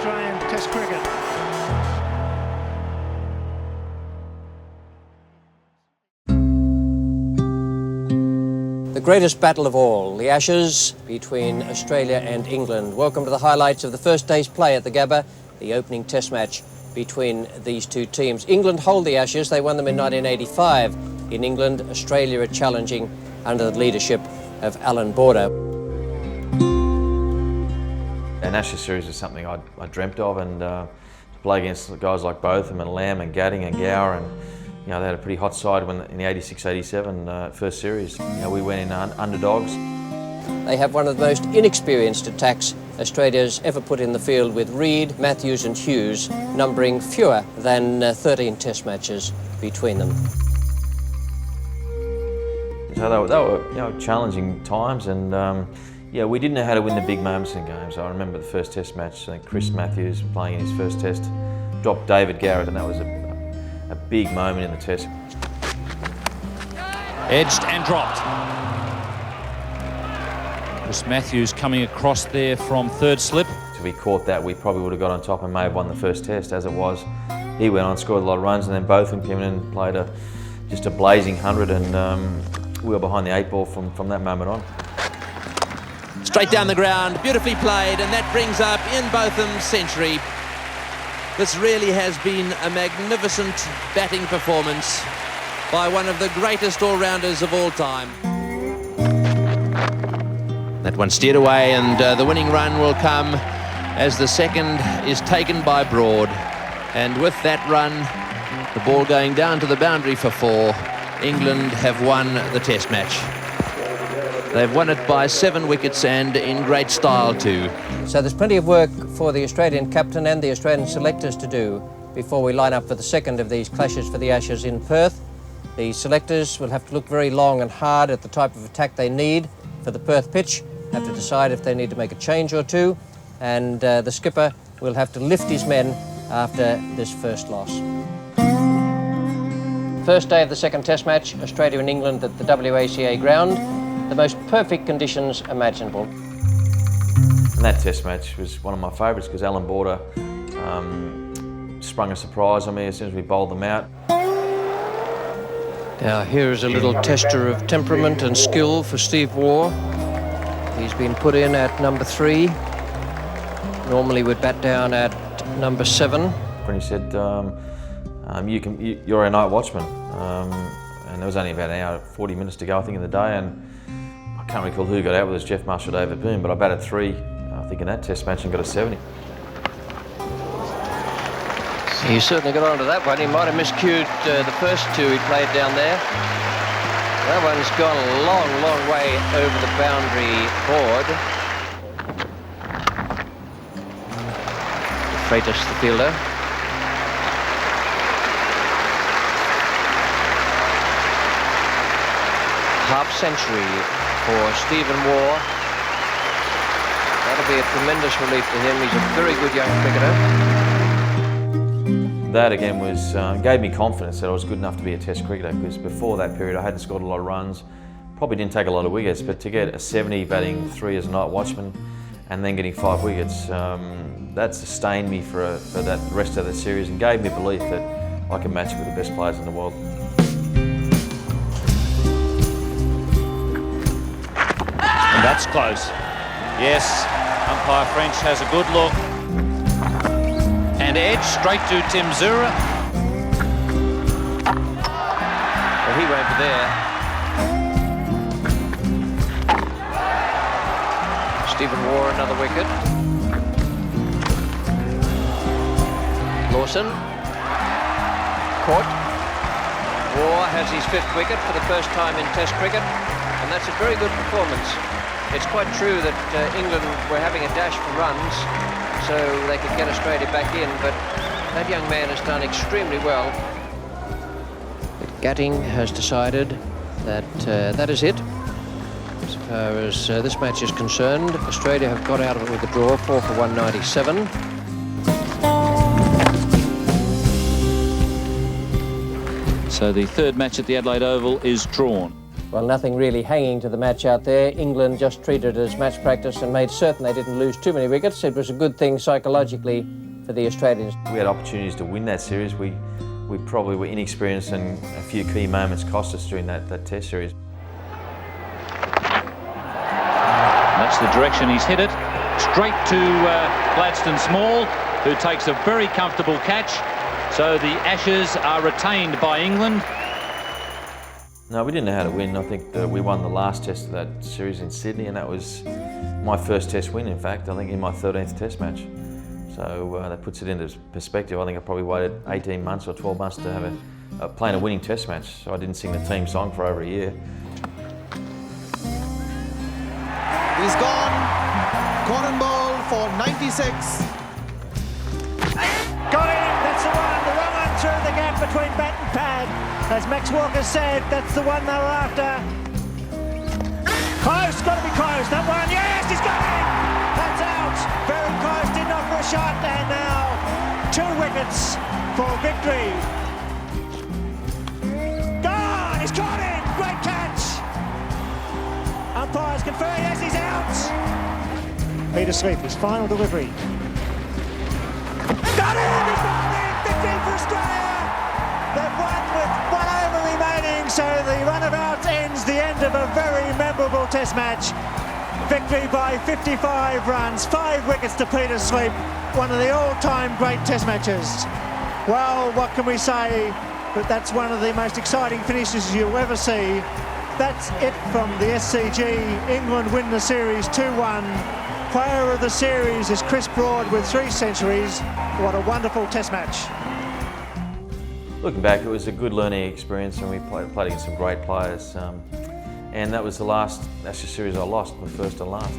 Australian Test cricket. The greatest battle of all, the Ashes between Australia and England. Welcome to the highlights of the first day's play at the Gabba, the opening Test match between these two teams. England hold the Ashes. They won them in 1985. In England, Australia are challenging under the leadership of Alan Border. An Ashes series is something I dreamt of, and to play against guys like Botham and Lamb and Gadding and Gower, and you know, they had a pretty hot side when in the 86-87 first series. You know, we went in underdogs. They have one of the most inexperienced attacks Australia's ever put in the field, with Reid, Matthews and Hughes numbering fewer than 13 Test matches between them. So they were you know, challenging times, and yeah, we didn't know how to win the big moments in games. I remember the first Test match, I think Chris Matthews playing in his first Test, dropped David Garrett, and that was a big moment in the Test. Edged and dropped. Chris Matthews coming across there from third slip. If we caught that, we probably would have got on top and may have won the first Test. As it was, he went on, scored a lot of runs, and then Botham came in and played just a blazing 100, and we were behind the 8 ball from that moment on. Straight down the ground, beautifully played, and that brings up Ian Botham's century. This really has been a magnificent batting performance by one of the greatest all-rounders of all time. That one steered away, and the winning run will come as the second is taken by Broad. And with that run, the ball going down to the boundary for 4, England have won the Test match. They've won it by 7 wickets, and in great style too. So there's plenty of work for the Australian captain and the Australian selectors to do before we line up for the second of these clashes for the Ashes in Perth. The selectors will have to look very long and hard at the type of attack they need for the Perth pitch, have to decide if they need to make a change or two, and the skipper will have to lift his men after this first loss. First day of the second Test match, Australia and England at the WACA ground. The most perfect conditions imaginable. And that Test match was one of my favourites because Alan Border sprung a surprise on me as soon as we bowled them out. Now here's a little tester of temperament and skill for Steve Waugh. He's been put in at number 3. Normally would bat down at number 7. When he said, you're a night watchman. And there was only about an hour, 40 minutes to go, I think, in the day, and I can't recall who got out with us, Jeff Marsh or David Boone, but I batted 3, I think, in that Test match and got a 70. He certainly got onto that one. He might have miscued the first 2 he played down there. That one's gone a long, long way over the boundary board. Freitas, the fielder. Half century for Stephen Waugh. That'll be a tremendous relief to him. He's a very good young cricketer. That again gave me confidence that I was good enough to be a Test cricketer, because before that period I hadn't scored a lot of runs, probably didn't take a lot of wickets, but to get a 70 batting 3 as a night watchman and then getting 5 wickets, that sustained me for that rest of the series and gave me belief that I could match it with the best players in the world. And that's close. Yes, umpire French has a good look. And edge straight to Tim Zura. Well, he won't be there. Stephen Waugh, another wicket. Lawson. Caught. Waugh has his 5th wicket for the first time in Test cricket, and that's a very good performance. It's quite true that England were having a dash for runs, so they could get Australia back in, but that young man has done extremely well. But Gatting has decided that that is it. As far as this match is concerned, Australia have got out of it with a draw, 4 for 197. So the third match at the Adelaide Oval is drawn. Well, nothing really hanging to the match out there. England just treated it as match practice and made certain they didn't lose too many wickets. It was a good thing psychologically for the Australians. We had opportunities to win that series. We probably were inexperienced and a few key moments cost us during that test series. That's the direction he's hit it. Straight to Gladstone Small, who takes a very comfortable catch. So the Ashes are retained by England. No, we didn't know how to win. I think we won the last test of that series in Sydney, and that was my first test win, in fact, I think in my 13th test match. So that puts it into perspective. I think I probably waited 18 months or 12 months to have playing a winning test match. So I didn't sing the team song for over a year. He's gone. Cotton ball for 96. Got him, that's the one. The wrong one through the gap between bat and pad. As Max Walker said, that's the one they were after. Close, got to be close. That one, yes, he's got it. That's out. Very close, didn't offer a shot, and now 2 wickets for victory. Gone, he's caught him. Great catch. Umpires confer, yes, he's out. Peter Sweep, his final delivery. Got him! He's got it! Victory for Australia! They've won with 1 over remaining, so the runabout ends the end of a very memorable test match. Victory by 55 runs, 5 wickets to Peter Sweep, one of the all-time great test matches. Well, what can we say? But that's one of the most exciting finishes you'll ever see. That's it from the SCG. England win the series 2-1. Player of the series is Chris Broad with 3 centuries. What a wonderful test match. Looking back, it was a good learning experience, and we played against some great players. And that was the last Ashes series I lost, the first and last.